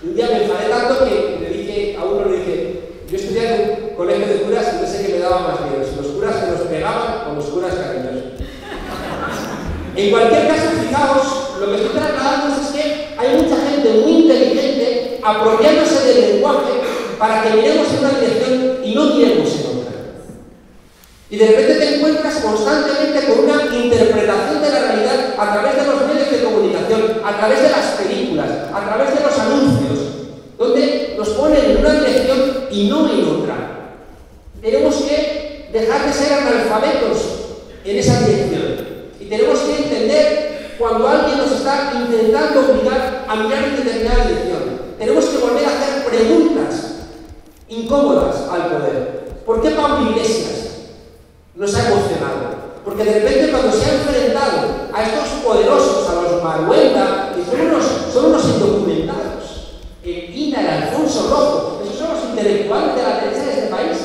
Y un día me enfadé tanto que le dije a uno, le dije, yo estudié en un colegio de curas y no sé qué me daba más miedo, si los curas que nos pegaban o los curas cariñosos. En cualquier caso, fijaos, lo que estoy trasladando es que hay mucha gente muy inteligente apropiándose del lenguaje para que miremos en una dirección y no miremos en otra. Y de repente te encuentras constantemente con una interpretación de la realidad a través de los medios de comunicación, a través de las películas, a través de los anuncios, donde nos ponen en una dirección y no en otra. Tenemos que dejar de ser analfabetos en esa dirección. Y tenemos que entender cuando alguien nos está intentando obligar a mirar en determinada dirección. Tenemos que volver a hacer preguntas incómodas al poder. ¿Por qué Pablo Iglesias nos ha emocionado? Porque de repente cuando se ha enfrentado a estos poderosos, a los Maruenda, que son unos indocumentados, el INA, el Alfonso Rojo, esos son los intelectuales de la derecha de este país.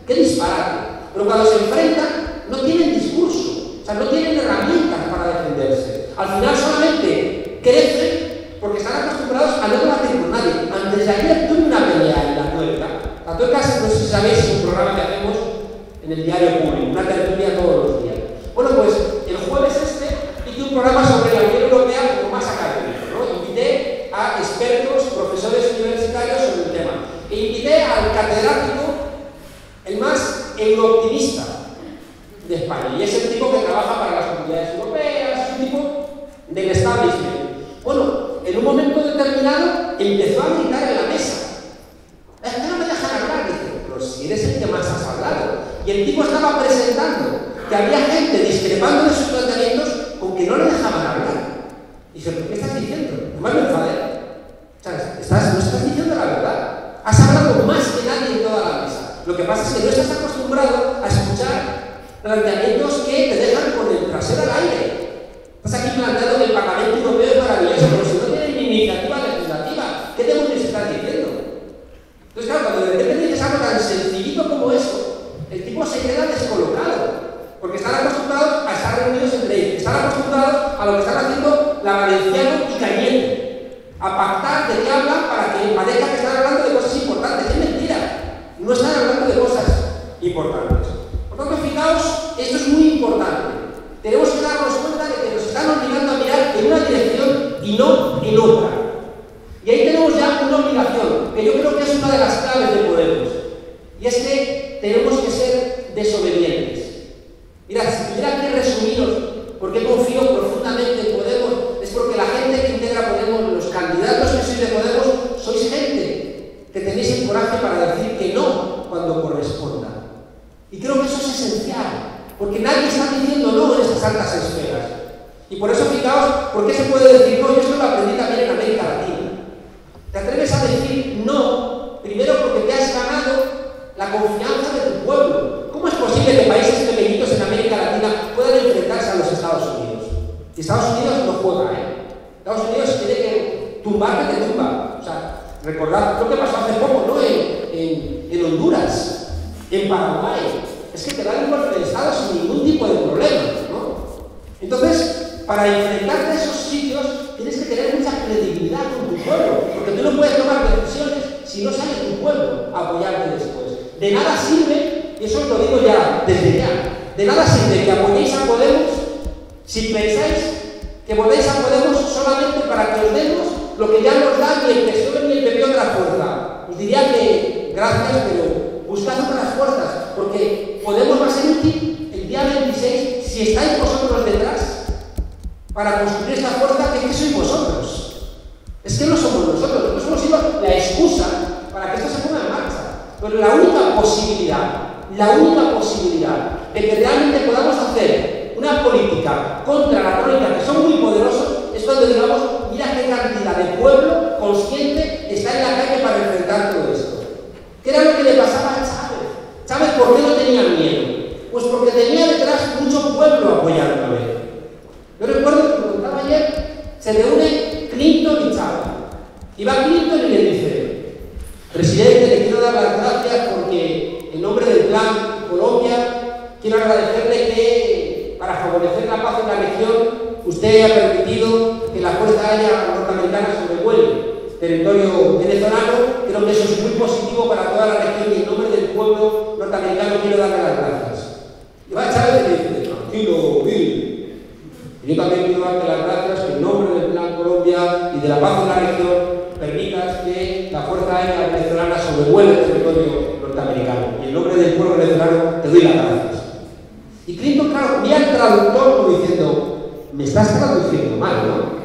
¡Qué disparate! Pero cuando se enfrentan, no tienen discurso. O sea, no tienen herramientas para defenderse. Al final solamente crecen porque están acostumbrados a no debatir con nadie. Antes de ayer tuve una pelea en La Tuerca. La Tuerca, no sé si sabéis, es un programa que hacemos en el diario público, una tertulia todos los días. Bueno, pues el jueves hice un programa sobre la Unión Europea como más académico, ¿no? Invité a expertos, profesores universitarios sobre el tema. E invité al catedrático, el más eurooptimista de España, y es el tipo que trabaja para las comunidades europeas, es un tipo del establishment. Bueno, en un momento determinado empezó a gritar en la mesa. Es que no me dejan hablar, dice, pero si eres el que más has hablado. Y el tipo estaba presentando que había gente discrepando de sus planteamientos con que no le dejaban hablar. Y dice, ¿pero qué estás diciendo? Además me enfadé. O sea, no estás diciendo la verdad. Has hablado más que nadie en toda la mesa. Lo que pasa es que no estás acostumbrado a escuchar planteamientos que te dejan con el trasero al aire. Estás aquí planteando que el Parlamento Europeo es maravilloso, pero si no tiene ni iniciativa legislativa, ¿qué demonios estás diciendo? Entonces, claro, cuando de repente dices algo tan sencillito como eso, el tipo se queda descolocado, porque están acostumbrados a estar reunidos entre ellos, están acostumbrados a lo que están haciendo la Valenciano y Cañete, a pactar de qué hablan para que parezca que están hablando de cosas importantes. Es mentira, no están hablando de cosas importantes. Por tanto, fijaos, esto es muy importante. Tenemos que darnos cuenta de que nos están obligando a mirar en una dirección y no en otra. Y ahí tenemos ya una obligación, que yo creo que es una de las claves de Podemos. Y es que tenemos que ser desobedientes. Mirad, si tuviera que resumiros por qué confío profundamente en Podemos, es porque la gente que integra Podemos, los candidatos que sois de Podemos, sois gente que tenéis el coraje para decir que no cuando corresponda. Y creo que eso es esencial, porque nadie está diciendo no en estas altas esferas. Y por eso, fijaos, ¿por qué se puede decir no? Yo esto lo aprendí también en América Latina. Te atreves a decir no, primero porque te has ganado la confianza de tu pueblo. ¿Cómo es posible que países pequeñitos en América Latina puedan enfrentarse a los Estados Unidos? Y Estados Unidos no juega, Estados Unidos tiene que tumbar, que te tumba. O sea, recordad lo que pasó hace poco, ¿no? En Honduras. En Paraguay, es que te dan un golpe de Estado sin ningún tipo de problema, ¿no? Entonces, para enfrentarte a esos sitios, tienes que tener mucha credibilidad con tu pueblo, porque tú no puedes tomar decisiones si no sale tu pueblo a apoyarte después. De nada sirve, y eso os lo digo ya, desde ya, de nada sirve que apoyéis a Podemos si pensáis que votéis a Podemos solamente para que os demos lo que ya nos da ni el PSOE ni el PP otra fuerza. Os diría que gracias, pero buscad otras fuerzas, porque Podemos va a ser útil el día 26 si estáis vosotros detrás para construir esta fuerza que sois vosotros. Es que no somos nosotros, nosotros hemos sido la excusa para que esto se ponga en marcha. Pero la única posibilidad de que realmente podamos hacer una política contra la troika, que son muy poderosos, es cuando digamos, mira qué cantidad de pueblo consciente está en la calle para enfrentar todo esto. ¿Qué era lo que le pasaba a Chávez? Chávez, ¿por qué no tenía miedo? Pues porque tenía detrás mucho pueblo apoyándole. Yo recuerdo que contaba ayer, se reúne Clinton y Chávez. Y va Clinton y le dice, presidente, le quiero dar las gracias porque en nombre del Plan Colombia quiero agradecerle que para favorecer la paz en la región usted ha permitido que la Fuerza Aérea Norteamericana sobrevuele. territorio venezolano, creo que eso es muy positivo para toda la región y en nombre del pueblo norteamericano quiero darle las gracias. Y va Chávez y le dice, tranquilo, Bill. Y yo también quiero darte las gracias que en nombre del Plan Colombia y de la paz en la región permitas que la Fuerza Aérea Venezolana sobrevuele el territorio norteamericano. Y en nombre del pueblo venezolano te doy las gracias. Y Clinton, claro, mira al traductor como diciendo, me estás traduciendo mal, ¿no?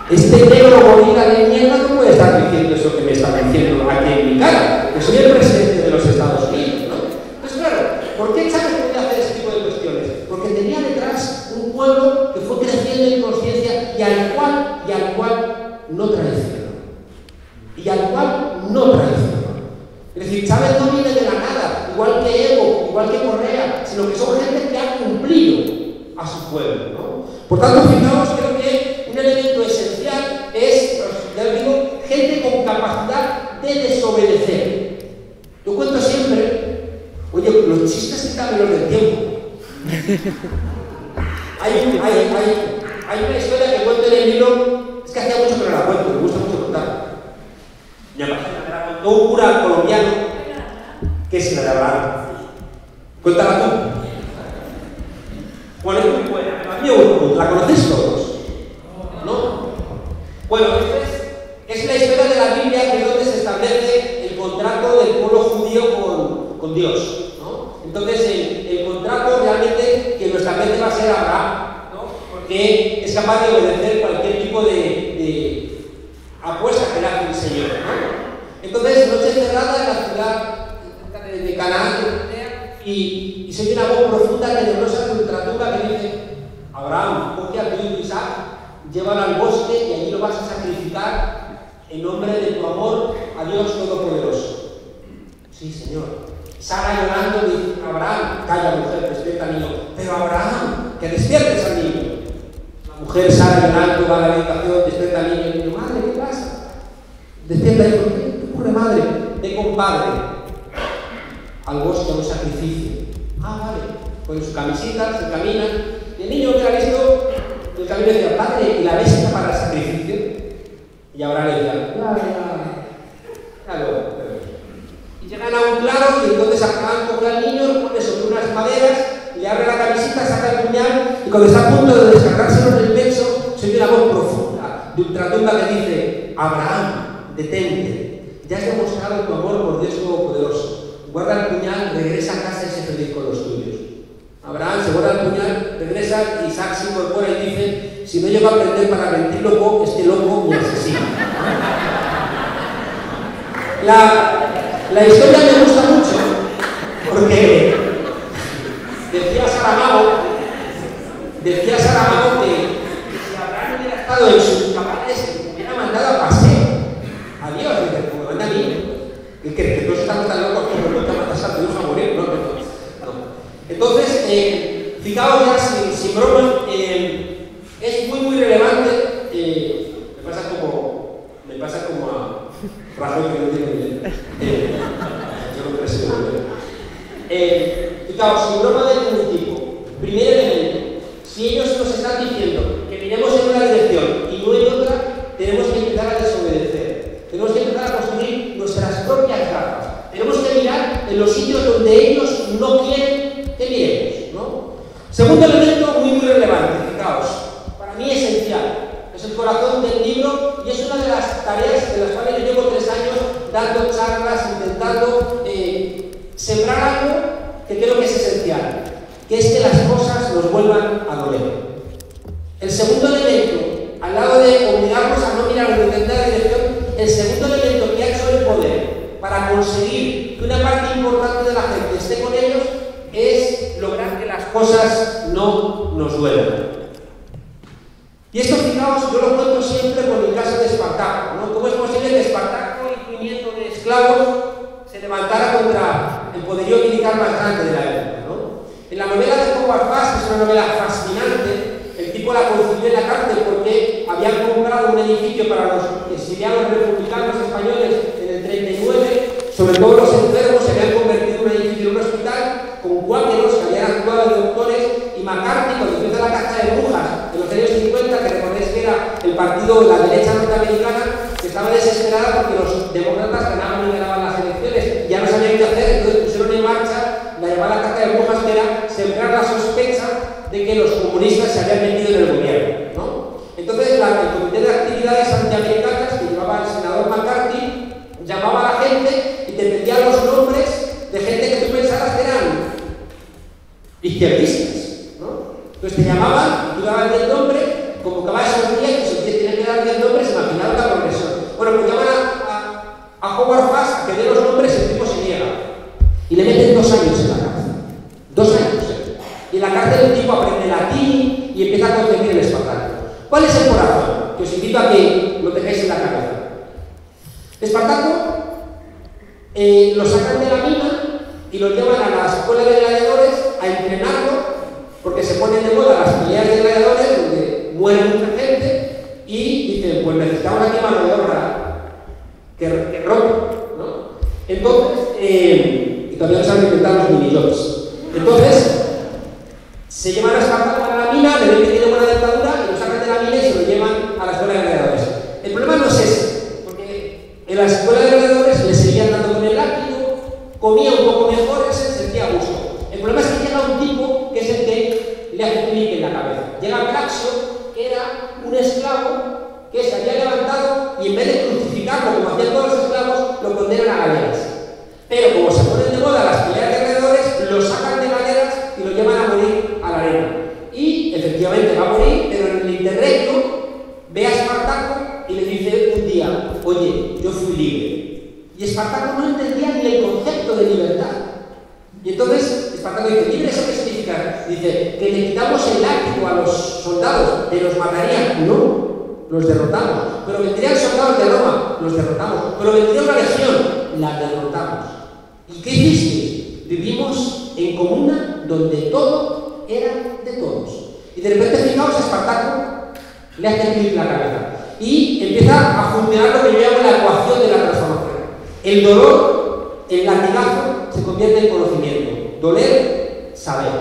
Este negro gorila de mierda no puede estar diciendo eso que me está diciendo aquí en mi cara, que soy el presidente de los Estados Unidos, ¿no? Entonces, claro, ¿por qué Chávez podía hacer ese tipo de cuestiones? Porque tenía detrás un pueblo que fue creciendo en conciencia y al cual no traicionó. Es decir, Chávez no viene de la nada, igual que Evo, igual que Correa, sino que son gente que ha cumplido a su pueblo, ¿no? Por tanto, fijaos, creo que un elemento esencial es, ya os digo, gente con capacidad de desobedecer. Yo cuento siempre, oye, los chistes quítame los del tiempo. Hay una historia que cuento en el libro, es que hacía mucho que no la cuento, me gusta mucho contar. Me contó un cura colombiano que es la de Abraham. Cuéntala tú. Bueno, es muy buena, la conocéis todos, ¿no? Bueno, es la historia de la Biblia, que es donde se establece el contrato del pueblo judío con Dios, ¿no? Entonces, el contrato realmente que lo establece va a ser Abraham, ¿no? Porque es capaz de obedecer cualquier tipo de apuesta que le hace el Señor, ¿no? Entonces, noche cerrada en la ciudad de Canaán, y se oye una voz profunda, tenebrosa, de ultratumba que dice: Abraham, coge a tu hijo Isaac, llévalo al bosque y allí lo vas a sacrificar en nombre de tu amor a Dios Todopoderoso. Sí, Señor. Sara llorando dice: Abraham, calla mujer, despierta al niño. Pero Abraham, que despiertes al niño. La mujer Sara llorando va a la habitación, despierta al niño y dice: madre, ¿qué pasa? Despierta al hijo. ¿Qué ocurre, madre? Ve con padre al bosque a un sacrificio. Ah, vale. Con su camisita se camina. Y el niño que la ha visto, el camino decía: padre, ¿y la bestia para el sacrificio? Y ahora le decía: claro. Y llegan a un claro y entonces Abraham coge al niño, lo pone sobre unas maderas, le abre la camisita, saca el puñal y cuando está a punto de descargárselo en el pecho, se oye una voz profunda de ultratumba que dice: Abraham, detente, ya has demostrado tu amor por Dios Todopoderoso. Guarda el puñal, regresa a casa y sé feliz con los tuyos. Abraham se guarda el puñal, regresa y Isaac se incorpora y vence, si no llego a aprender para ventríloco, este loco me asesina. La historia me gusta mucho porque decía Saramago que si Abraham hubiera estado en sus cabales, me hubiera mandado a paseo. Adiós, dice, como manda a mí. Que todos estamos tan locos como nunca matas a tu hijo a morir, no. Entonces, fijaos ya, sin broma, es muy relevante. Me pasa como a Rajoy, que no tiene bien. Yo no creo que fijaos, sin broma de ningún tipo. Primer elemento, si ellos nos están diciendo que miremos en una dirección y no en otra, tenemos que empezar a desobedecer. Tenemos que empezar a construir nuestras propias gafas. Tenemos que mirar en los sitios donde ellos no quieren que miremos, ¿no? Segundo elemento muy relevante, fijaos, para mí esencial. Es el corazón del libro y es una de las tareas de las cuales yo llevo 3 años dando charlas, intentando sembrar algo que creo que es esencial, que es que las cosas nos vuelvan a doler. El segundo elemento, al lado de obligarnos a no mirar en determinada dirección, el segundo elemento que ha hecho el poder para conseguir que una parte importante de la gente esté con ellos es lograr que las cosas no nos duelan. Y esto, fijaos, yo lo cuento siempre con el caso de Espartaco, ¿no? ¿Cómo es posible que Espartaco, incluyendo de esclavos, se levantara contra el poderío militar más grande de la época, ¿no? En la novela de Howard Fast, que es una novela fascinante, el tipo la concibió en la cárcel porque habían comprado un edificio para los exiliados republicanos españoles en el 39, sobre todo los enfermos, se habían convertido en un edificio en un hospital con cuáqueros que habían actuado de doctores, y McCarthy, cuando empieza la caza de brujas en los años 50, que recordéis que era el partido, la derecha norteamericana, que estaba desesperada porque los demócratas ganaban y ganaban las elecciones, ya no sabían qué hacer, entonces pusieron en marcha la llamada Carta de Brujas, que era sembrar la sospecha de que los comunistas se habían metido en el gobierno, ¿no? Entonces, el Comité de Actividades Antiamericanas, que llevaba el senador McCarthy, llamaba a la gente y te pedía los nombres de gente que tú pensaras que eran izquierdistas, ¿no? Entonces te llamaban, tú dabas 10 nombres, convocabas esos 10, pues el 10 tiene que dar 10 nombres, imaginaron la progresión. Bueno, pues llaman a Howard Fuss a que dé los nombres y el tipo se niega. Y le meten 2 años en la cárcel. 2 años, ¿eh? Y en la cárcel el tipo aprende latín y empieza a concebir el Espartaco. ¿Cuál es el corazón? Que os invito a que lo tengáis en la cabeza. Espartaco lo sacan de la mina y lo llevan a la escuela de gladiadores a entrenarlo, porque se ponen de moda las peleas de gladiadores donde muere mucha gente y dicen, pues necesitamos aquí mano de obra que rompa, ¿no? Entonces, y todavía no saben inventar los mini-jobs. Entonces, se llevan a Espartaco a la mina, le ven que tiene buena dentadura y lo sacan de la mina y se lo llevan a la escuela de gladiadores. El problema no es ese, porque en la escuela de gladiadores le seguían dando con el látigo, comía un poco mejor, se sentía a gusto. El problema es que llega un tipo que es el que le hace clic en la cabeza. Llega Claxo, que era un esclavo que se había levantado y en vez de crucificarlo como hacían todos los esclavos, lo condenan a galeras. Pero como se ponen de moda las peleas de gladiadores, lo sacan de galeras y lo llevan a morir a la arena. Y efectivamente va a morir, pero en el interregno ve a Espartaco y le dice un día, oye, yo fui libre. Y Espartaco no entendía ni el concepto de libertad. Y entonces Espartaco dice, ¿libre eso qué significa? Dice, que le quitamos el látigo a los soldados, que los matarían. No, los derrotamos. Pero vendrían soldados de Roma, los derrotamos. Pero vendría una legión, la derrotamos. ¿Y qué hiciste? Vivimos en comuna donde todo era de todos. Y de repente, fijaos, Espartaco le hace clic la cabeza y empieza a funcionar lo que yo llamo la ecuación de la transformación. El dolor, el latigazo, se convierte en conocimiento. Doler, saber.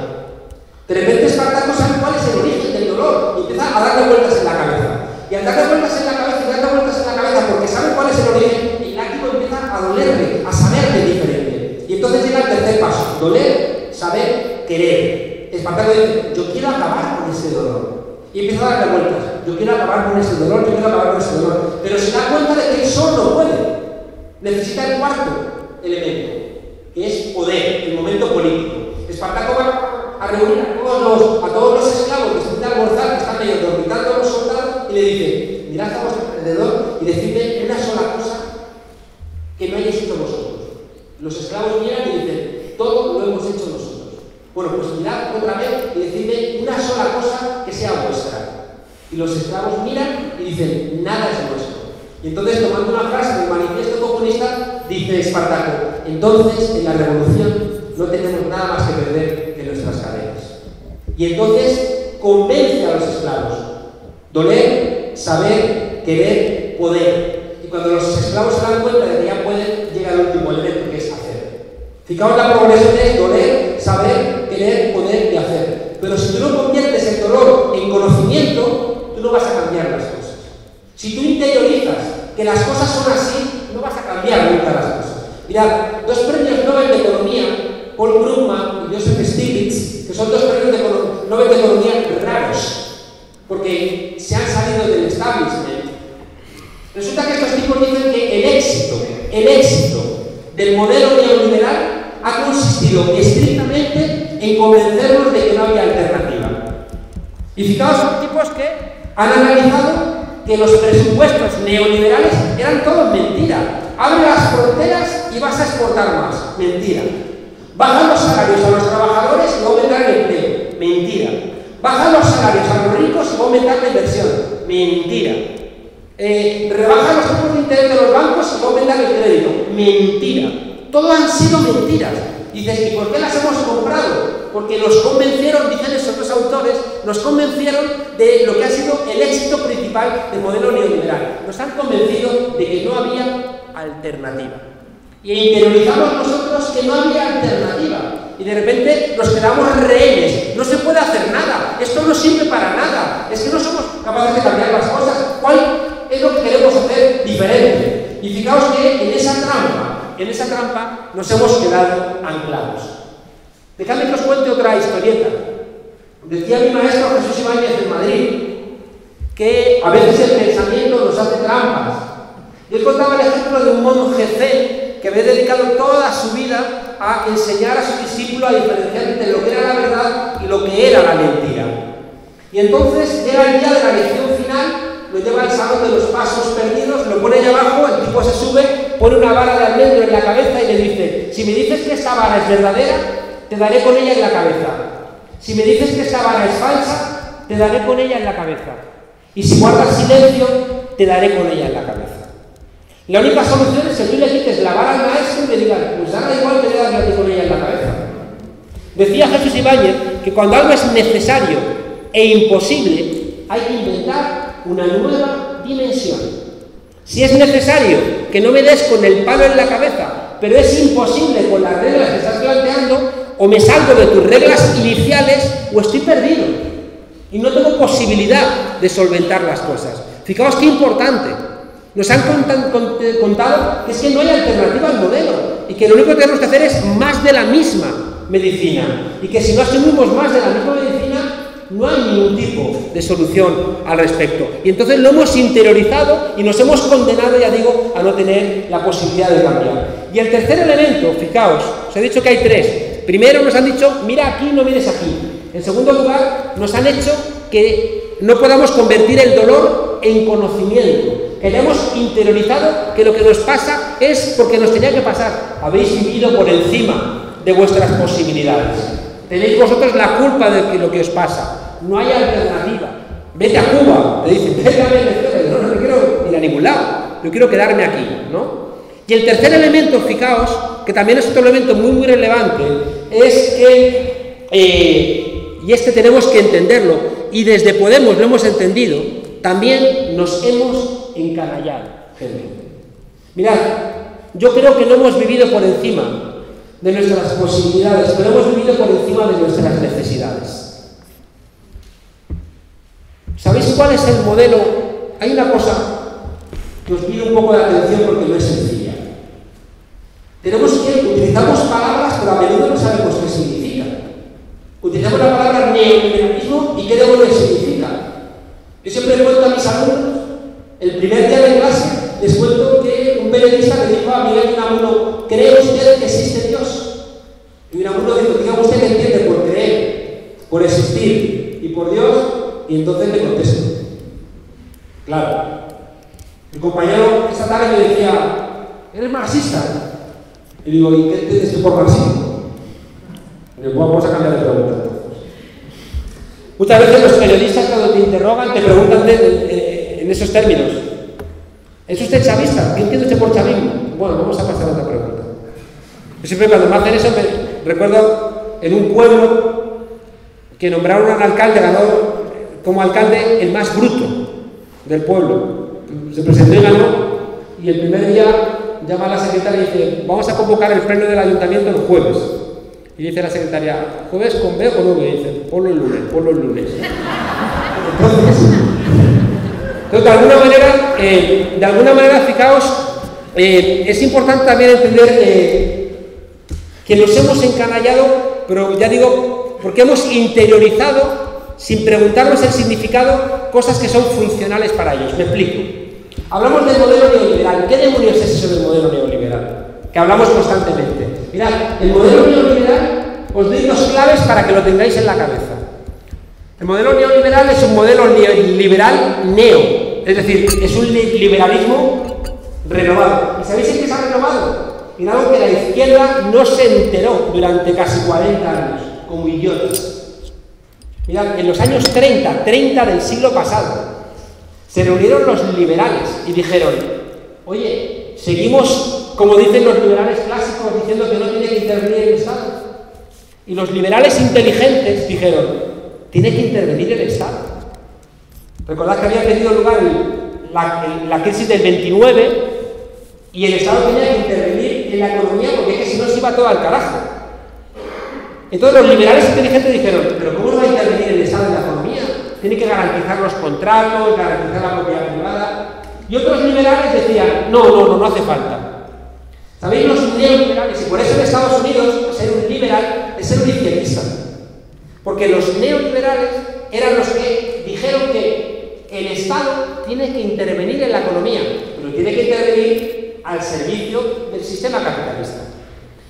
De repente Espartaco sabe cuál es el origen del dolor y empieza a darle vueltas en la cabeza. Y al darle vueltas en la cabeza y darle vueltas en la cabeza porque sabe cuál es el origen, el látigo empieza a dolerle, a saberle diferente. Y entonces llega el tercer paso: doler, saber, querer. Espartaco dice, yo quiero acabar con ese dolor. Y empieza a darle vueltas. Yo quiero acabar con ese dolor, yo quiero acabar con ese dolor. Pero se da cuenta de que él solo no puede. Necesita el cuarto elemento, que es poder, el momento político. Espartaco va a reunir a todos los esclavos que están de almorzar, que están medio dormitando a los soldados, y le dice, mirad a vuestro alrededor y decidme una sola cosa que no hayáis hecho vosotros. Los esclavos miran y dicen, todo lo hemos hecho nosotros. Bueno, pues mirad otra vez y decidme una sola cosa que sea vuestra. Y los esclavos miran y dicen, nada es nuestro. Y entonces, tomando una frase del manifiesto comunista, dice Espartaco, entonces en la revolución no tenemos nada más que perder que nuestras cadenas. Y entonces convence a los esclavos. Doler, saber, querer, poder. Y cuando los esclavos se dan cuenta de que ya pueden, llega el último elemento, que es hacer. Fijaos, la progresión es doler, saber, querer, poder y hacer. Pero si tú no conviertes el dolor en conocimiento, tú no vas a cambiar las cosas. Si tú interiorizas que las cosas son así, no vas a cambiar nunca las cosas. Mirad, 2 premios Nobel de Economía, Paul Krugman y Joseph Stiglitz, que son 2 premios Nobel de Economía raros, porque se han salido del establishment. Resulta que estos tipos dicen que el éxito del modelo neoliberal ha consistido estrictamente en convencernos de que no había alternativa. Y fijaos, son tipos que han analizado que los presupuestos neoliberales eran todos mentira. Abre las fronteras y vas a exportar más. Mentira. Bajan los salarios a los trabajadores y va a aumentar el empleo. Mentira. Bajan los salarios a los ricos y va a aumentar la inversión. Mentira. Rebajan los tipos de interés de los bancos y va a aumentar el crédito. Mentira. Todo han sido mentiras. Dices, ¿y por qué las hemos comprado? Porque nos convencieron, dicen esos 2 autores, nos convencieron de lo que ha sido el éxito principal del modelo neoliberal. Nos han convencido de que no había alternativa. Y interiorizamos nosotros que no había alternativa. Y de repente nos quedamos rehenes. No se puede hacer nada. esto no sirve para nada, es que no somos capaces de cambiar las cosas, ¿cuál es lo que queremos hacer diferente? Y fijaos que en esa trampa nos hemos quedado anclados. Dejadme que os cuente otra historieta. Decía mi maestro Jesús Ibáñez en Madrid que a veces el pensamiento nos hace trampas. Y él contaba el ejemplo de un monje zen que había dedicado toda su vida a enseñar a su discípulo a diferenciar entre lo que era la verdad y lo que era la mentira. Y entonces llega el día de la lección final, lo lleva al salón de los pasos perdidos, lo pone ahí abajo, el tipo se sube, pone una vara de almendro en la cabeza y le dice: si me dices que esta vara es verdadera, te daré con ella en la cabeza. Si me dices que esta vara es falsa, te daré con ella en la cabeza. Y si guardas silencio, te daré con ella en la cabeza. La única solución es que tú le quites la vara al maestro y le digas: pues ahora igual te voy a dar a ti con ella en la cabeza. Decía Jesús Ibáñez que cuando algo es necesario e imposible, hay que inventar una nueva dimensión. Si es necesario que no me des con el palo en la cabeza, pero es imposible con las reglas que estás planteando, o me salgo de tus reglas iniciales o estoy perdido. Y no tengo posibilidad de solventar las cosas. Fijaos qué importante. Nos han contado que es que no hay alternativa al modelo y que lo único que tenemos que hacer es más de la misma medicina. Y que si no asumimos más de la misma medicina, no hay ningún tipo de solución al respecto. Y entonces lo hemos interiorizado y nos hemos condenado, ya digo, a no tener la posibilidad de cambiar. Y el tercer elemento, fijaos, os he dicho que hay tres. Primero nos han dicho: mira aquí, no mires aquí. En segundo lugar, nos han hecho que no podamos convertir el dolor en conocimiento, que hayamos interiorizado que lo que nos pasa es porque nos tenía que pasar. Habéis vivido por encima de vuestras posibilidades. Tenéis vosotros la culpa de lo que os pasa. No hay alternativa. Vete a Cuba, te dicen, vete a Venezuela. No quiero ir a ningún lado, yo quiero quedarme aquí, ¿no? Y el tercer elemento, fijaos, que también es otro elemento muy relevante, es que, y este tenemos que entenderlo, y desde Podemos lo hemos entendido, también nos hemos encanallado, gente. Mirad, yo creo que no hemos vivido por encima de nuestras posibilidades, pero hemos vivido por encima de nuestras necesidades. ¿Sabéis cuál es el modelo? Hay una cosa que os pido un poco de atención porque no es sencilla. Utilizamos palabras, pero a menudo no sabemos qué significan. Utilizamos la palabra neoliberalismo y qué demonios significa. Yo siempre cuento a mis alumnos, el primer día de clase, les cuento que un periodista le dijo a Miguel Unamuno: ¿cree usted que existe Dios? Y Unamuno dijo: dígame usted qué entiende por creer, por existir y por Dios. Y entonces le contesto: claro. El compañero esta tarde me decía: ¿eres marxista? Y digo: ¿y qué entiendes tú por marxismo? Y digo: vamos a cambiar de pregunta. Muchas veces los periodistas, cuando te interrogan, te preguntan en esos términos: ¿es usted chavista? ¿Qué entiende usted por chavismo? Bueno, vamos a pasar a otra pregunta. Yo siempre, cuando me hacen eso, me recuerdo en un pueblo que nombraron a un alcalde, ganó como alcalde el más bruto del pueblo. Se presentó y ganó, y el primer día llama a la secretaria y dice: vamos a convocar el pleno del ayuntamiento el jueves. Y dice la secretaria: ¿jueves con B o con V? Y dice: ponlo el lunes. Entonces, de alguna manera, fijaos, es importante también entender que nos hemos encanallado, pero ya digo, porque hemos interiorizado, sin preguntarnos el significado, cosas que son funcionales para ellos. Me explico. Hablamos del modelo neoliberal. ¿Qué demonios es eso del modelo neoliberal? Que hablamos constantemente. Mirad, el modelo neoliberal, os doy dos claves para que lo tengáis en la cabeza. El modelo neoliberal es un modelo liberal neo, es decir, es un liberalismo renovado. ¿Y sabéis en qué se ha renovado? En algo que la izquierda no se enteró durante casi 40 años, como idiotas. Mirad, en los años 30 del siglo pasado, se reunieron los liberales y dijeron: oye, seguimos, como dicen los liberales clásicos, diciendo que no tiene que intervenir el Estado. Y los liberales inteligentes dijeron: tiene que intervenir el Estado. Recordad que había tenido lugar la crisis del 29 y el Estado tenía que intervenir en la economía, porque es que si no se iba todo al carajo. Entonces los liberales inteligentes dijeron: ¿pero cómo no va a intervenir el Estado en la economía? tiene que garantizar los contratos, garantizar la propiedad privada. Y otros liberales decían, no hace falta. ¿Sabéis los neoliberales? Y por eso en Estados Unidos, ser un liberal es ser un izquierdista. Porque los neoliberales eran los que dijeron que el Estado tiene que intervenir en la economía, pero tiene que intervenir al servicio del sistema capitalista.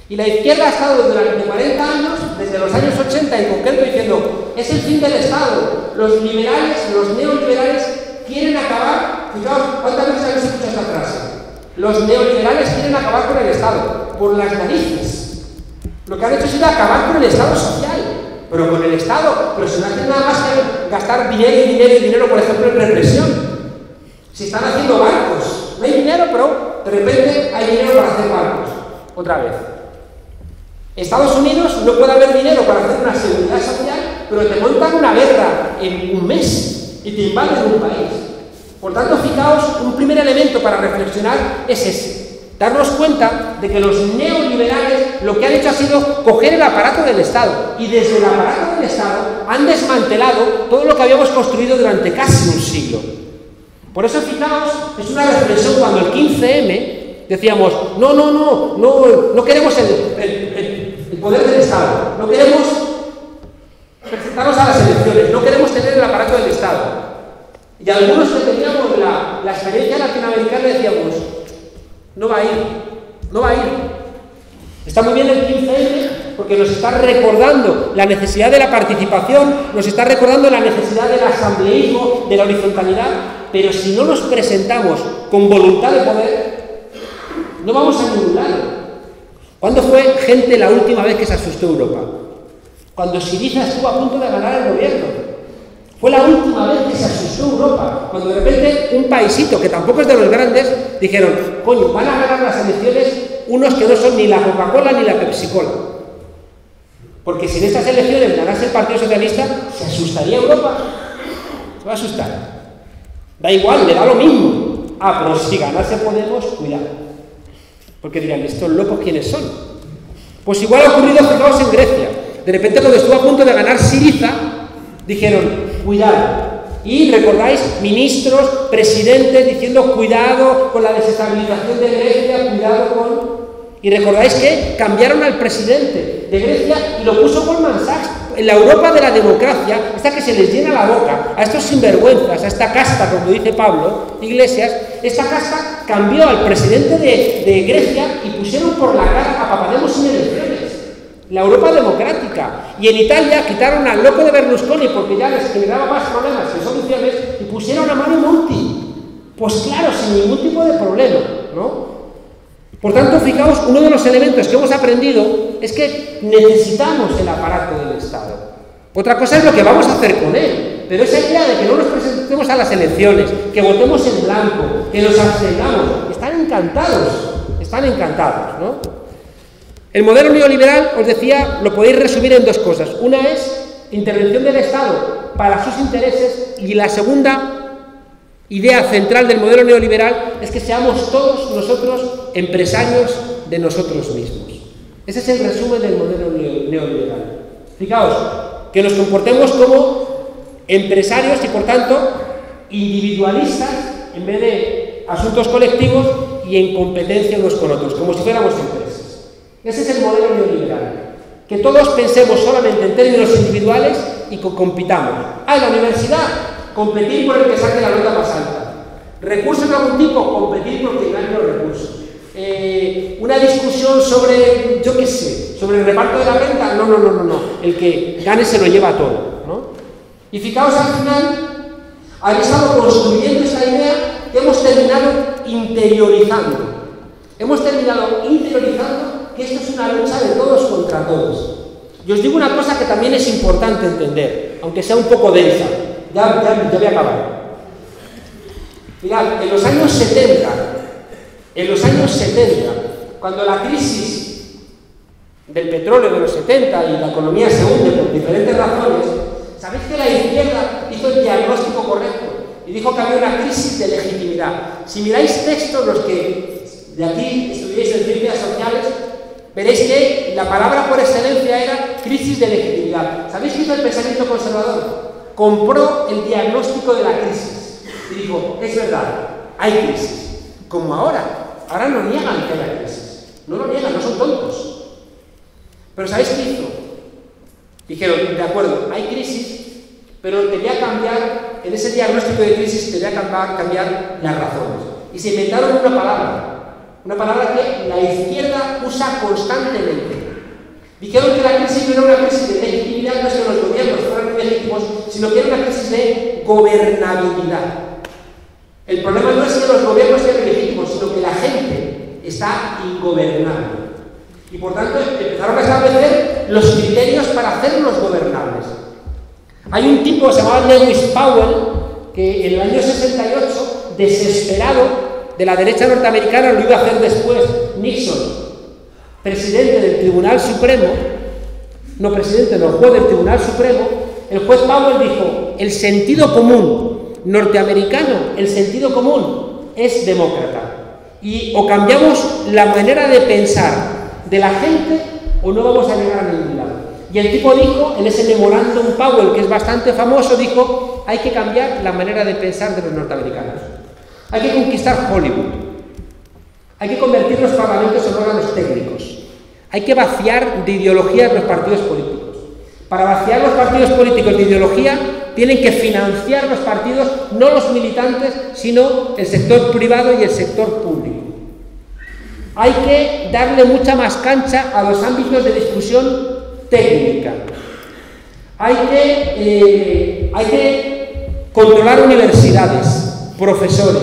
Y la izquierda ha estado durante 40 años, desde los años 80 en concreto, diciendo, es el fin del Estado. Los liberales, los neoliberales quieren acabar, fijaos, ¿cuántas veces habéis escuchado esta frase? Los neoliberales quieren acabar con el Estado, por las narices. Lo que han hecho es ir a acabar con el Estado social, pero con el Estado, pero si no hacen nada más que gastar dinero, por ejemplo, en represión. Si están haciendo barcos, no hay dinero, pero de repente hay dinero para hacer barcos. Otra vez. Estados Unidos no puede haber dinero para hacer una seguridad social, pero te montan una guerra en un mes y te invaden un país. Por tanto, fijaos, un primer elemento para reflexionar es ese. Darnos cuenta de que los neoliberales lo que han hecho ha sido coger el aparato del Estado y desde el aparato del Estado han desmantelado todo lo que habíamos construido durante casi un siglo. Por eso, fijaos, es una reflexión cuando el 15M decíamos, no queremos el poder del Estado, no queremos presentarnos a las elecciones, no queremos tener el aparato del Estado. Y algunos que teníamos la experiencia latinoamericana decíamos, no va a ir. Está muy bien el 15M porque nos está recordando la necesidad de la participación, nos está recordando la necesidad del asambleísmo, de la horizontalidad, pero si no nos presentamos con voluntad de poder, no vamos a ningún lado. ¿Cuándo fue, gente, la última vez que se asustó Europa? Cuando Syriza estuvo a punto de ganar el gobierno. Fue la última vez que se asustó Europa. Cuando de repente un paisito, que tampoco es de los grandes, dijeron, coño, van a ganar las elecciones unos que no son ni la Coca-Cola ni la Pepsi-Cola. Porque si en estas elecciones ganase el Partido Socialista, ¿se asustaría Europa? Se va a asustar. Da igual, le da lo mismo. Pero si ganase Podemos, cuidado. Porque dirán, ¿estos locos quiénes son? Pues igual ha ocurrido, fijaos, en Grecia. De repente, cuando estuvo a punto de ganar Syriza, dijeron, cuidado. Y recordáis, ministros, presidentes diciendo, cuidado con la desestabilización de Grecia, cuidado con... Y recordáis que cambiaron al presidente de Grecia y lo puso Goldman Sachs. En la Europa de la democracia, esta que se les llena la boca, a estos sinvergüenzas, a esta casta, como dice Pablo Iglesias, esta casta cambió al presidente de Grecia y pusieron por la cara a Papademos sin elecciones. La Europa democrática. Y en Italia quitaron al loco de Berlusconi porque ya les generaba más problemas que soluciones y pusieron a Mario Monti. Pues claro, sin ningún tipo de problema, ¿no? Por tanto, fijaos, uno de los elementos que hemos aprendido es que necesitamos el aparato del Estado. Otra cosa es lo que vamos a hacer con él, pero esa idea de que no nos presentemos a las elecciones, que votemos en blanco, que nos abstengamos, están encantados, ¿no? El modelo neoliberal, os decía, lo podéis resumir en dos cosas. Una es intervención del Estado para sus intereses y la segunda idea central del modelo neoliberal es que seamos todos nosotros empresarios de nosotros mismos. Ese es el resumen del modelo neoliberal. Fijaos, que nos comportemos como empresarios y, por tanto, individualistas en vez de asuntos colectivos y en competencia unos con otros, como si fuéramos empresas. Ese es el modelo neoliberal. Que todos pensemos solamente en términos individuales y que compitamos. En la universidad, competir por el que saque la nota más alta. Recursos de algún tipo, competir por quien gane los recursos. Una discusión sobre, yo qué sé, sobre el reparto de la renta, no. El que gane se lo lleva todo, ¿no? Y fijaos, al final, han estado construyendo esta idea que hemos terminado interiorizando. Hemos terminado interiorizando que esto es una lucha de todos contra todos. Y os digo una cosa que también es importante entender, aunque sea un poco densa. Ya voy a acabar. Mirad, en los años 70, cuando la crisis del petróleo de los 70 y la economía se hunde por diferentes razones, ¿sabéis que la izquierda hizo el diagnóstico correcto? Y dijo que había una crisis de legitimidad. Si miráis textos, los que de aquí estudiáis en ciencias sociales, veréis que la palabra por excelencia era crisis de legitimidad. ¿Sabéis qué hizo el pensamiento conservador? compró el diagnóstico de la crisis y dijo, es verdad, hay crisis, como ahora no niegan que haya crisis, no lo niegan, no son tontos. Pero ¿sabéis qué hizo? Dijeron, de acuerdo, hay crisis, pero te voy a cambiar, en ese diagnóstico de crisis te voy a cambiar las razones. Y se inventaron una palabra que la izquierda usa constantemente. Dijeron que la crisis no era una crisis de legitimidad, no es que los gobiernos fueran ilegítimos, sino que era una crisis de gobernabilidad. El problema no es que los gobiernos sean ilegítimos, sino que la gente está ingobernable. Y por tanto empezaron a establecer los criterios para hacerlos gobernables. Hay un tipo que se llamaba Lewis Powell, que en el año 68, desesperado de la derecha norteamericana, lo iba a hacer después Nixon, presidente del Tribunal Supremo, juez del Tribunal Supremo. El juez Powell dijo, el sentido común norteamericano, el sentido común es demócrata. Y o cambiamos la manera de pensar de la gente o no vamos a llegar a ningún lado. Y el tipo dijo, en ese memorándum Powell, que es bastante famoso, dijo, hay que cambiar la manera de pensar de los norteamericanos. Hay que conquistar Hollywood. Hay que convertir los parlamentos en órganos técnicos. Hay que vaciar de ideologías los partidos políticos. Para vaciar los partidos políticos de ideología, tienen que financiar los partidos, no los militantes, sino el sector privado y el sector público. Hay que darle mucha más cancha a los ámbitos de discusión técnica. Hay que controlar universidades, profesores,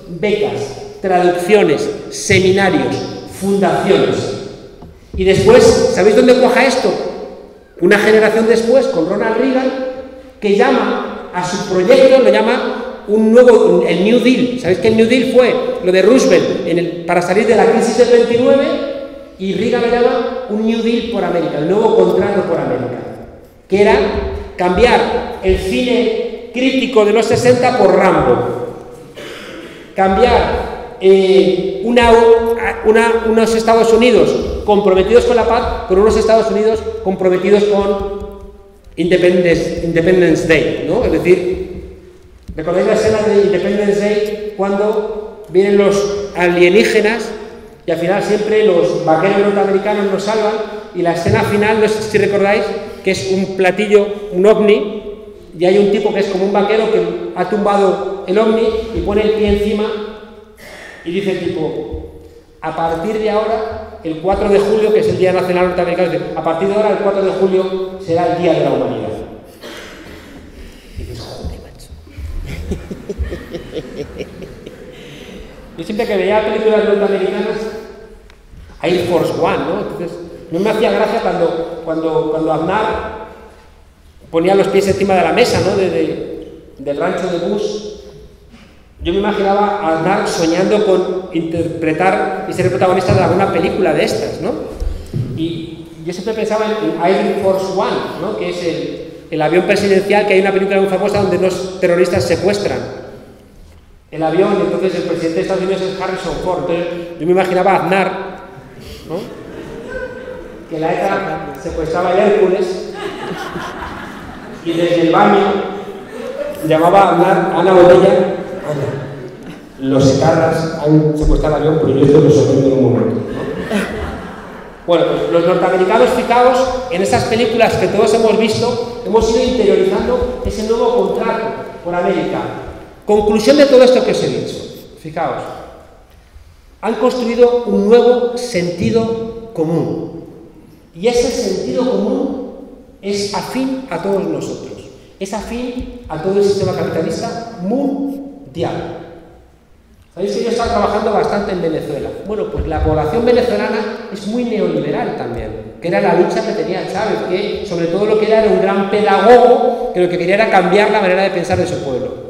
becas, traducciones, seminarios, fundaciones. Y después, ¿sabéis dónde cuaja esto? Una generación después, con Ronald Reagan, que llama a su proyecto, lo llama el New Deal. ¿Sabéis que el New Deal fue lo de Roosevelt para salir de la crisis del 29? Y Reagan lo llama un New Deal por América, el nuevo contrato por América, que era cambiar el cine crítico de los 60 por Rambo, cambiar unos Estados Unidos comprometidos con la paz por unos Estados Unidos comprometidos con Independence Day, ¿no? Es decir, ¿recordáis la escena de Independence Day cuando vienen los alienígenas y al final siempre los vaqueros norteamericanos nos salvan? Y la escena final, no sé si recordáis, que es un platillo, un ovni, y hay un tipo que es como un vaquero que ha tumbado el ovni y pone el pie encima y dice el tipo, a partir de ahora, el 4 de julio, que es el Día Nacional Norteamericano, dice, a partir de ahora, el 4 de julio, será el Día de la Humanidad. Y dices, joder, macho. Yo siempre que veía películas norteamericanas, Air Force One, ¿no? Entonces, no me hacía gracia cuando Aznar ponía los pies encima de la mesa, ¿no? Del rancho de Bush. Yo me imaginaba a Aznar soñando con interpretar y ser protagonista de alguna película de estas, ¿no? Y yo siempre pensaba en Air Force One, ¿no? Que es el avión presidencial, que hay una película muy famosa donde unos terroristas secuestran el avión, y entonces el presidente de Estados Unidos es Harrison Ford. Entonces yo me imaginaba a Aznar, ¿no? Que la ETA secuestraba a Hércules y desde el baño llamaba a Aznar, Ana Botella, Ana, los etarras han secuestrado el avión, pero yo esto lo sorprendo en un momento, ¿no? Bueno, pues los norteamericanos, fijaos, en esas películas que todos hemos visto, hemos ido interiorizando ese nuevo contrato por América. Conclusión de todo esto que os he dicho, fijaos, han construido un nuevo sentido común, y ese sentido común es afín a todos nosotros, es afín a todo el sistema capitalista mundial. Sabéis que yo he estado trabajando bastante en Venezuela. Bueno, pues la población venezolana es muy neoliberal también, que era la lucha que tenía Chávez, que sobre todo lo que era un gran pedagogo, que lo que quería era cambiar la manera de pensar de su pueblo.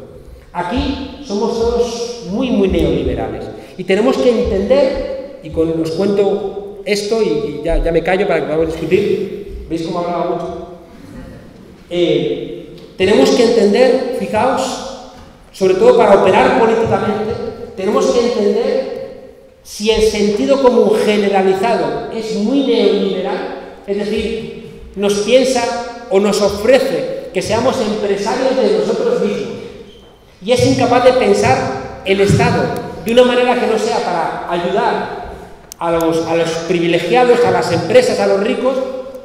Aquí somos todos muy, muy neoliberales y tenemos que entender, y os cuento esto y ya me callo para que podamos discutir. ¿Veis cómo hablaba mucho? Tenemos que entender, fijaos, sobre todo para operar políticamente, tenemos que entender si el sentido común generalizado es muy neoliberal, es decir, nos piensa o nos ofrece que seamos empresarios de nosotros mismos. Y es incapaz de pensar el Estado de una manera que no sea para ayudar a los privilegiados, a las empresas, a los ricos,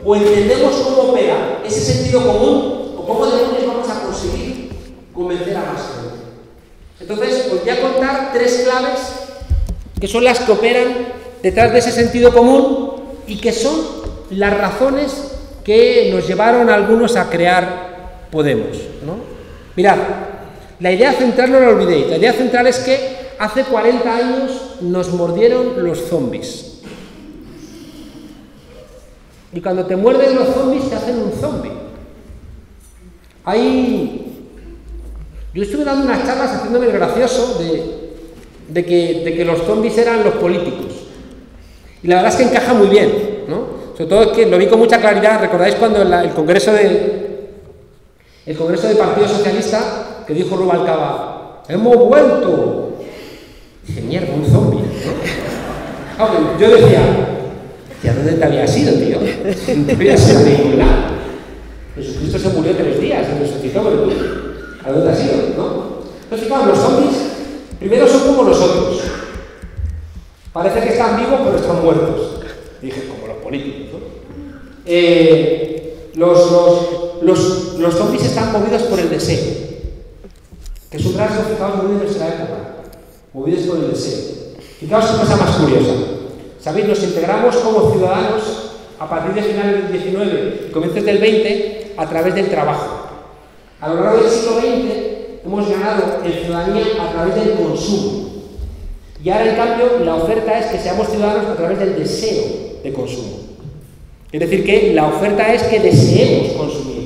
o entendemos cómo opera ese sentido común, o cómo demonios vamos a conseguir convencer a más gente. Entonces, os voy a contar 3 claves que son las que operan detrás de ese sentido común y que son las razones que nos llevaron a algunos a crear Podemos, ¿no? Mirad, la idea central no la olvidéis, la idea central es que hace 40 años nos mordieron los zombies. Y cuando te muerden los zombies te hacen un zombie. Yo estuve dando unas charlas haciéndome el gracioso de que los zombies eran los políticos. Y la verdad es que encaja muy bien, ¿no? Sobre todo es que lo vi con mucha claridad. ¿Recordáis cuando el Congreso del Partido Socialista, que dijo Rubalcaba, ¡hemos vuelto! Dije, mierda, un zombie, ¿no? Yo decía, ¿a dónde te habías ido, tío? No te habías ido de ningún lado. Jesucristo se murió 3 días y resucitó, pero tú, ¿a dónde has ido, no? Entonces, claro, los zombies, primero son como nosotros. Parece que están vivos, pero están muertos. Dije, como los políticos, ¿no? Los zombies están movidos por el deseo, que es un rasgo, fijaos, muy de nuestra época. Movidos por el deseo. Fijaos qué cosa más curiosa. ¿Sabéis? Nos integramos como ciudadanos a partir de finales del 19 y comienzos del 20 a través del trabajo. A lo largo del siglo XX hemos ganado en ciudadanía a través del consumo. Y ahora, en cambio, la oferta es que seamos ciudadanos a través del deseo de consumo. Es decir, que la oferta es que deseemos consumir.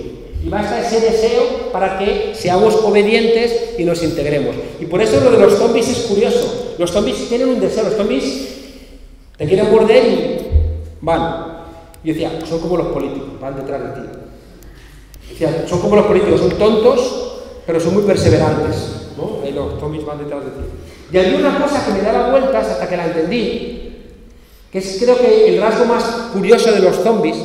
Y basta ese deseo para que seamos obedientes y nos integremos. Y por eso lo de los zombies es curioso. Los zombies tienen un deseo. Los zombies te quieren morder y van. Y decía, son como los políticos, van detrás de ti. Decía, son como los políticos, son tontos, pero son muy perseverantes, ¿no? Ahí los zombies van detrás de ti. Y había una cosa que me daba vueltas hasta que la entendí, que es, creo que, el rasgo más curioso de los zombies.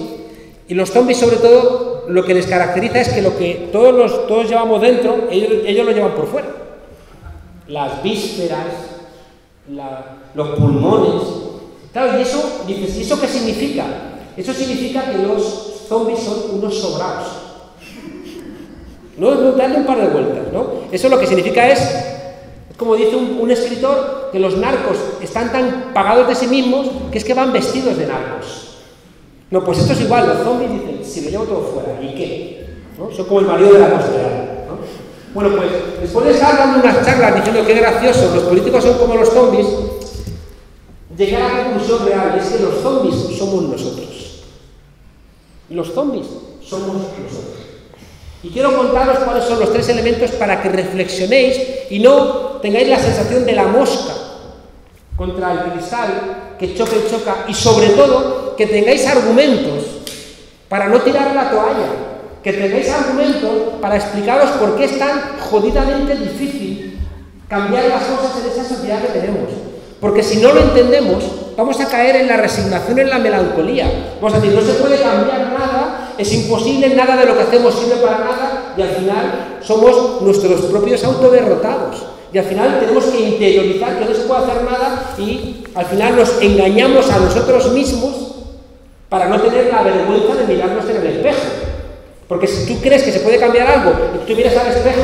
Y los zombies, sobre todo, lo que les caracteriza es que lo que todos llevamos dentro, ellos lo llevan por fuera. Las vísceras, los pulmones. Claro, y eso, dices, ¿y eso qué significa? Eso significa que los zombies son unos sobrados. No, darle un par de vueltas, ¿no? Eso lo que significa es como dice un escritor, que los narcos están tan pagados de sí mismos que es que van vestidos de narcos. No, pues esto es igual, los zombies dicen, si lo llevo todo fuera, ¿y qué? ¿No? Son como el marido de la costera, ¿no? Bueno, pues después de estar dando unas charlas diciendo que gracioso, los políticos son como los zombies, llegué a la conclusión real, y es que los zombies somos nosotros. Los zombies somos nosotros. Y quiero contaros cuáles son los 3 elementos para que reflexionéis y no tengáis la sensación de la mosca contra el cristal que choca y choca, y sobre todo que tengáis argumentos para no tirar la toalla, que tengáis argumentos para explicaros por qué es tan jodidamente difícil cambiar las cosas en esa sociedad que tenemos. Porque si no lo entendemos, vamos a caer en la resignación, en la melancolía. Vamos a decir, no se puede cambiar nada, es imposible, nada de lo que hacemos sirve para nada, y al final somos nuestros propios autoderrotados. Y al final tenemos que interiorizar que no se puede hacer nada, y al final nos engañamos a nosotros mismos para no tener la vergüenza de mirarnos en el espejo. Porque si tú crees que se puede cambiar algo y tú miras al espejo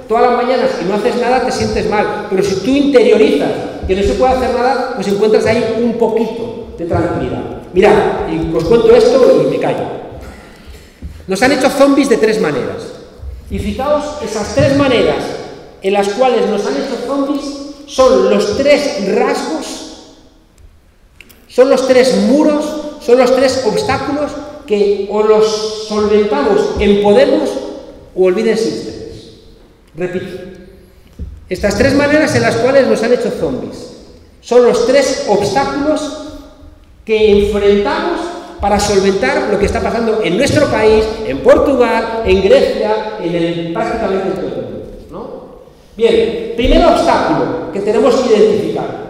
todas las mañanas y no haces nada, te sientes mal. Pero si tú interiorizas que no se puede hacer nada, pues encuentras ahí un poquito de tranquilidad. Mirad, y os cuento esto y me callo. Nos han hecho zombies de 3 maneras. Y fijaos, esas 3 maneras en las cuales nos han hecho zombies son los 3 rasgos, son los 3 muros, son los 3 obstáculos que o los solventamos en Podemos o olvídense ustedes. Repito, estas 3 maneras en las cuales nos han hecho zombies son los 3 obstáculos que enfrentamos para solventar lo que está pasando en nuestro país, en Portugal, en Grecia, prácticamente en todo el mundo, ¿no? Bien, primer obstáculo que tenemos que identificar.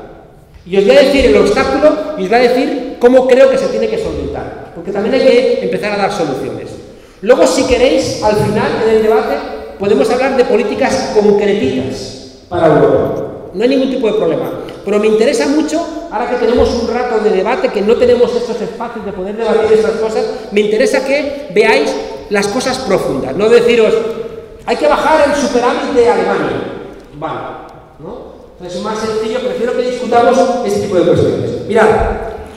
Y os voy a decir el obstáculo y os voy a decir cómo creo que se tiene que solventar, porque también hay que empezar a dar soluciones. Luego, si queréis, al final, en el debate, podemos hablar de políticas concretitas para Europa. No hay ningún tipo de problema. Pero me interesa mucho, ahora que tenemos un rato de debate, que no tenemos estos espacios de poder debatir estas cosas, me interesa que veáis las cosas profundas. No deciros, hay que bajar el superávit de Alemania. Vale, ¿no? Entonces es más sencillo, prefiero que discutamos este tipo de cuestiones. Mirad,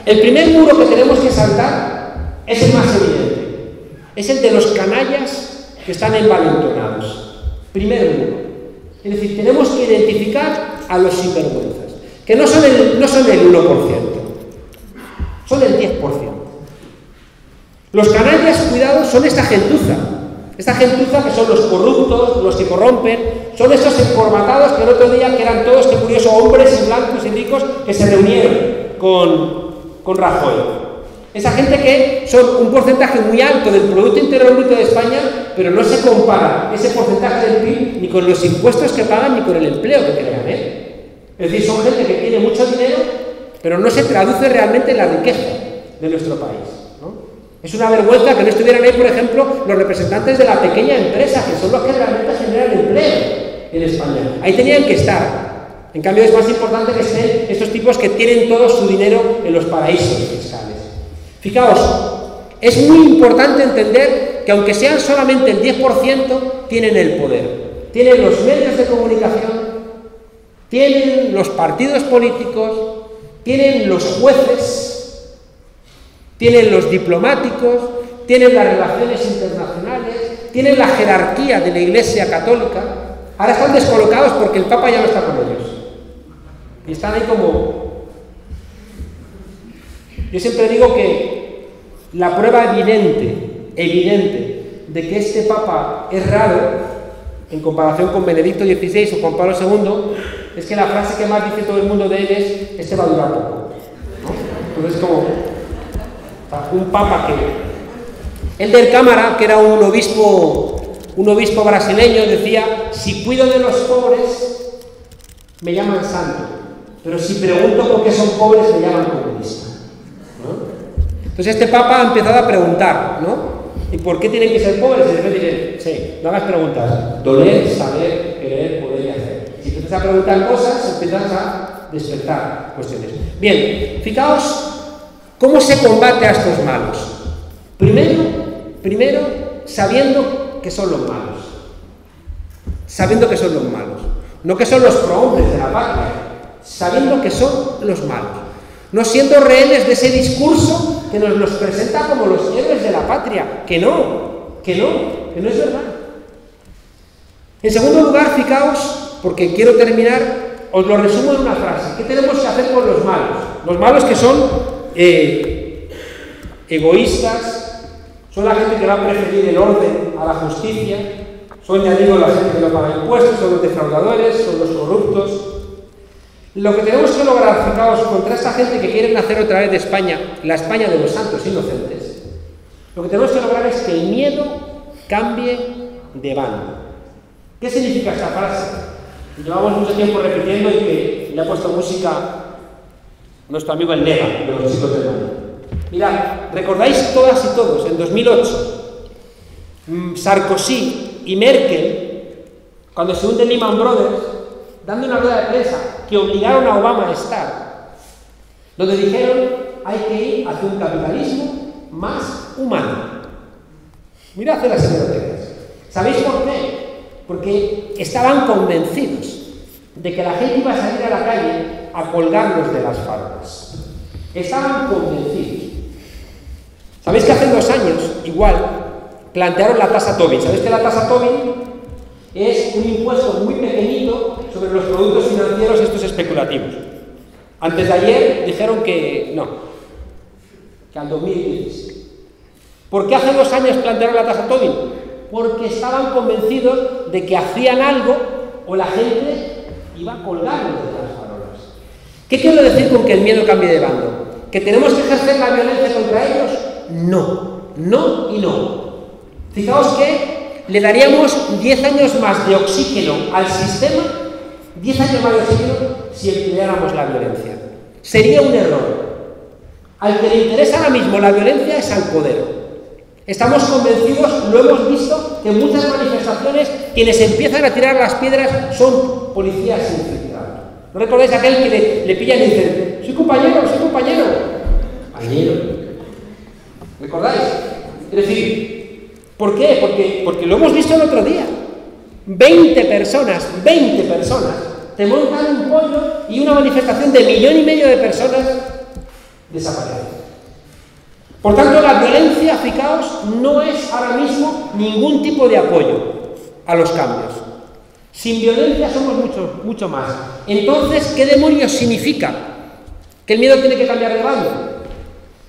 el primer muro que tenemos que saltar es el más evidente. Es el de los canallas que están envalentonados. Primer muro. Es decir, tenemos que identificar a los sinvergüenzas, que no son el 1%, son el 10%. Los canallas, cuidado, son esta gentuza que son los corruptos, los que corrompen, son estos encorbatados que el otro día, que eran todos, qué curioso, hombres y blancos y ricos, que se reunieron con Rajoy. Esa gente que son un porcentaje muy alto del Producto Interior Bruto de España, pero no se compara ese porcentaje del PIB ni con los impuestos que pagan ni con el empleo que crean, Es decir, son gente que tiene mucho dinero, pero no se traduce realmente en la riqueza de nuestro país, ¿no? Es una vergüenza que no estuvieran ahí, por ejemplo, los representantes de la pequeña empresa, que son los que realmente generan empleo en España. Ahí tenían que estar. En cambio, es más importante que estén estos tipos que tienen todo su dinero en los paraísos fiscales. Fijaos, es muy importante entender que aunque sean solamente el 10%, tienen el poder. Tienen los medios de comunicación, tienen los partidos políticos, tienen los jueces, tienen los diplomáticos, tienen las relaciones internacionales, tienen la jerarquía de la Iglesia Católica. Ahora están descolocados porque el Papa ya no está con ellos. Y están ahí como... Yo siempre digo que la prueba evidente de que este Papa es raro, en comparación con Benedicto XVI o Juan Pablo II, es que la frase que más dice todo el mundo de él es: este va a durar poco, ¿no? Entonces, como un Papa que... Elder Câmara, que era un obispo brasileño, decía: si cuido de los pobres, me llaman santo, pero si pregunto por qué son pobres, me llaman comunista, ¿no? Entonces este Papa ha empezado a preguntar, ¿no? ¿Y por qué tienen que ser pobres? Y después dicen, sí, no hagas preguntas. Doler, saber, querer, poder y hacer. Si empiezas a preguntar cosas, empiezas a despertar cuestiones. Bien, fijaos cómo se combate a estos malos. Primero, sabiendo que son los malos. Sabiendo que son los malos. No que son los prohombres de la patria. Sabiendo que son los malos. No siendo rehenes de ese discurso que nos los presenta como los héroes de la patria. Que no es verdad. En segundo lugar, fijaos, porque quiero terminar, os lo resumo en una frase. ¿Qué tenemos que hacer con los malos? Los malos que son egoístas, son la gente que va a preferir el orden a la justicia, son, ya digo, la gente que no paga impuestos, son los defraudadores, son los corruptos. Lo que tenemos que lograr, fijaos, contra esta gente que quieren hacer otra vez de España, la España de los santos inocentes, lo que tenemos que lograr es que el miedo cambie de bando. ¿Qué significa esta frase? Llevamos mucho tiempo repitiendo y que le ha puesto música nuestro amigo el Neva, de los chicos del mundo. Mirad, recordáis todas y todos, en 2008, Sarkozy y Merkel, cuando se hunde Lehman Brothers, dando una rueda de prensa que obligaron a Obama a estar, donde dijeron: hay que ir hacia un capitalismo más humano. Mirad las hemerotecas. ¿Sabéis por qué? Porque estaban convencidos de que la gente iba a salir a la calle a colgarlos de las faldas. Estaban convencidos. ¿Sabéis que hace 2 años, igual, plantearon la tasa Tobin? ¿Sabéis que la tasa Tobin es un impuesto muy pequeñito sobre los productos financieros estos especulativos? Antes de ayer dijeron que no, que al 2016. ¿Por qué hace 2 años plantearon la tasa Tobin? Porque estaban convencidos de que hacían algo o la gente iba a colgarlos de las farolas. ¿Qué quiero decir con que el miedo cambie de bando? ¿Que tenemos que ejercer la violencia contra ellos? No, no y no. Fijaos que le daríamos 10 años más de oxígeno al sistema, 10 años más de oxígeno, si empleáramos la violencia. Sería un error. Al que le interesa ahora mismo la violencia es al poder. Estamos convencidos, lo hemos visto, que en muchas manifestaciones quienes empiezan a tirar las piedras son policías infiltrados. ¿No recordáis aquel que le pillan y dicen, soy compañero, soy compañero? Compañero. ¿Recordáis? Es decir, ¿por qué? Porque lo hemos visto el otro día. 20 personas, te montan un pollo y una manifestación de 1,5 millones de personas desaparece. Por tanto, la violencia, fijaos, no es ahora mismo ningún tipo de apoyo a los cambios. Sin violencia somos mucho más. Entonces, ¿qué demonios significa que el miedo tiene que cambiar de bando?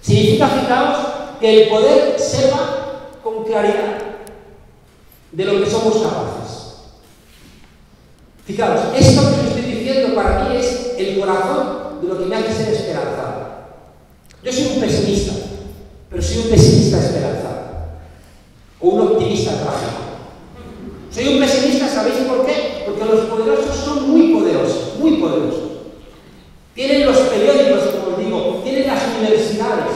Significa, fijaos, que el poder sepa con claridad de lo que somos capaces. Fijaos, esto que os estoy diciendo para mí es el corazón de lo que me hace ser esperanzado. Yo soy un pesimista, pero soy un pesimista esperanzado, o un optimista trágico. Soy un pesimista, ¿sabéis por qué? Porque los poderosos son muy poderosos, muy poderosos. Tienen los periódicos, como os digo, tienen las universidades,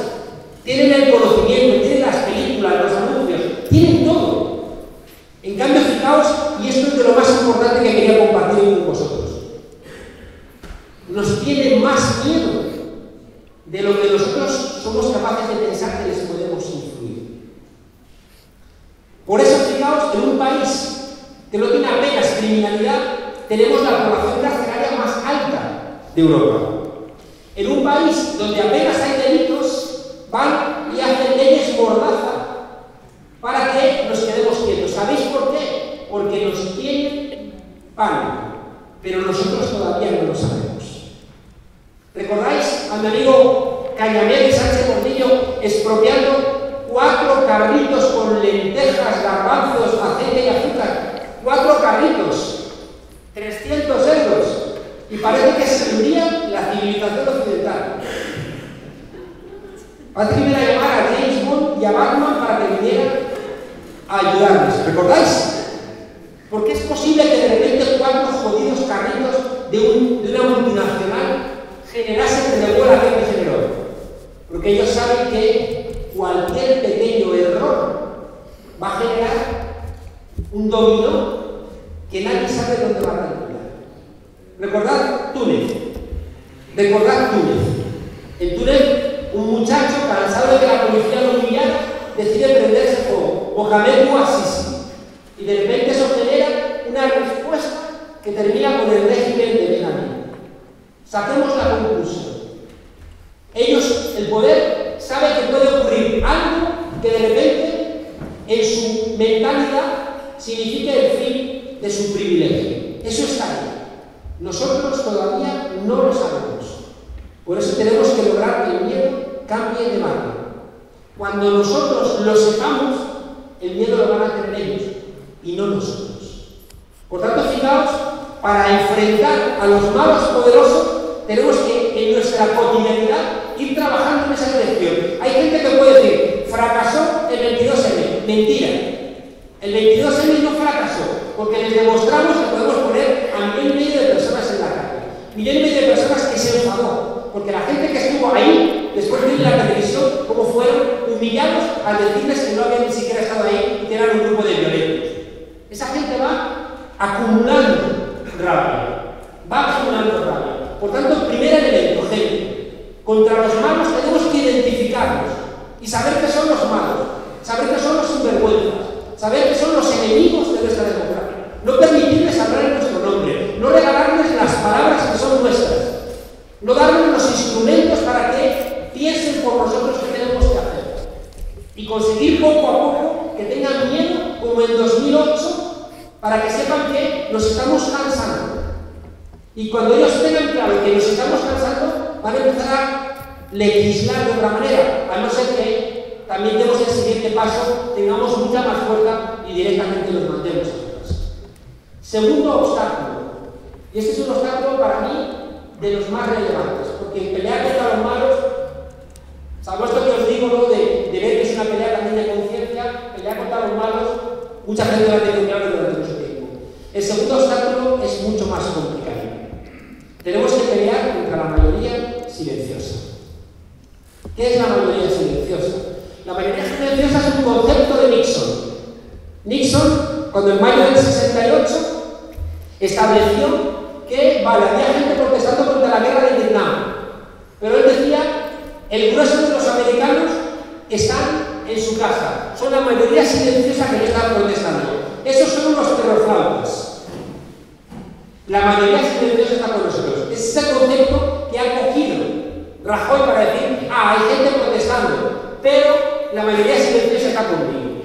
tienen el conocimiento, tienen las películas, los anuncios, tienen todo. En cambio, fijaos, y esto es de lo más importante que quería compartir con vosotros, nos tiene más miedo de lo que nosotros somos capaces de pensar que les podemos influir. Por eso, fijaos, en un país que no tiene apenas criminalidad, tenemos la población carcelaria más alta de Europa. En un país donde apenas hay delitos, van y hacen leyes mordaza para que nos quedemos quietos. ¿Sabéis por qué? Porque nos tienen pánico, pero nosotros todavía no lo sabemos. ¿Recordáis a mi amigo Cañamél y Sánchez Gordillo expropiando 4 carritos con lentejas, garbanzos, aceite y azúcar? 4 carritos, 300 euros, y parece que se hundía la civilización occidental. Parece que iban a llamar a James Bond y a Batman para que vinieran a ayudarles. ¿Recordáis? Porque es posible que de repente 4 jodidos carritos de una multinacional generasen de nuevo la que generó. Porque ellos saben que cualquier pequeño error va a generar un dominó que nadie sabe dónde va a calcular. Recordad Túnez. En Túnez, un muchacho cansado de que la policía lo humillara decide prenderse fuego. Mohamed Bouazizi. Y de repente eso genera una respuesta que termina con el régimen de Ben Ali. Saquemos la conclusión. Ellos, el poder, sabe que puede ocurrir algo que de repente en su mentalidad significa el fin de su privilegio. Eso está ahí. Nosotros todavía no lo sabemos. Por eso tenemos que lograr que el miedo cambie de bando. Cuando nosotros lo sepamos, el miedo lo van a tener ellos y no nosotros. Por tanto, fijaos, para enfrentar a los malos poderosos, tenemos que en nuestra cotidianidad ir trabajando en esa dirección. Hay gente que puede decir, fracasó el 22M. Mentira. El 22M no fracasó, porque les demostramos que podemos poner a 1,5 millones de personas en la calle. 1,5 millones de personas que se enfadó, porque la gente que estuvo ahí, después de ir a la televisión, como fueron humillados al decirles que no habían ni siquiera estado ahí y que eran un grupo de violentos. Esa gente va acumulando rabia. Por tanto, primer elemento, gente. Contra los malos tenemos que identificarlos y saber que son los malos, saber que son los sinvergüenzas, saber que son los enemigos de nuestra democracia. No permitirles hablar en nuestro nombre, no regalarles las palabras que son nuestras, no darles los instrumentos para que piensen por nosotros qué tenemos que hacer y conseguir poco a poco que tengan miedo, como en 2008, para que sepan que nos estamos cansando. Y cuando ellos tengan claro que nos estamos cansando, van a empezar a legislar de otra manera, a no ser que también demos el siguiente paso, tengamos mucha más fuerza y directamente los mandemos a casa. Segundo obstáculo, y este es un obstáculo para mí de los más relevantes, porque pelear contra los malos, salvo esto que os digo, ¿no? de ver que es una pelea también de conciencia, pelear contra los malos, mucha gente lo ha tenido claro durante mucho tiempo. El segundo obstáculo es mucho más complicado. Tenemos que pelear contra la mayoría silenciosa. ¿Qué es la mayoría silenciosa? La mayoría silenciosa es un concepto de Nixon. Nixon, cuando en mayo del 68 estableció que, vale, había gente protestando contra la guerra de Vietnam, pero él decía, el grueso de los americanos están en su casa, son la mayoría silenciosa que no están protestando. Esos son los terrorflautas. La mayoría silenciosa está con nosotros. Es ese concepto que ha cogido Rajoy para decir, hay gente protestando, pero la mayoría silenciosa está conmigo.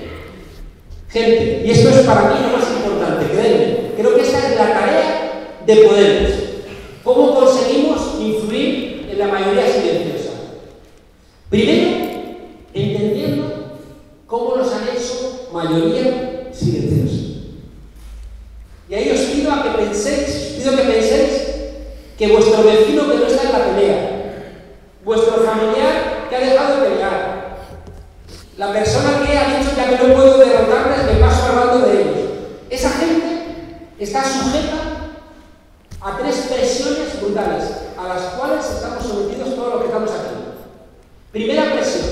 Gente, y esto es para mí lo más importante, créanme, creo que esa es la tarea de Podemos. ¿Cómo conseguimos influir en la mayoría silenciosa? Primero, entendiendo cómo nos han hecho mayoría silenciosa. Y ahí os pido que penséis que vuestro vecino que no está en la pelea, vuestro familiar que ha dejado de pelear, la persona que ha dicho ya que no puedo derrotarles, me paso hablando de ellos, esa gente está sujeta a 3 presiones brutales, a las cuales estamos sometidos todos los que estamos aquí. Primera presión: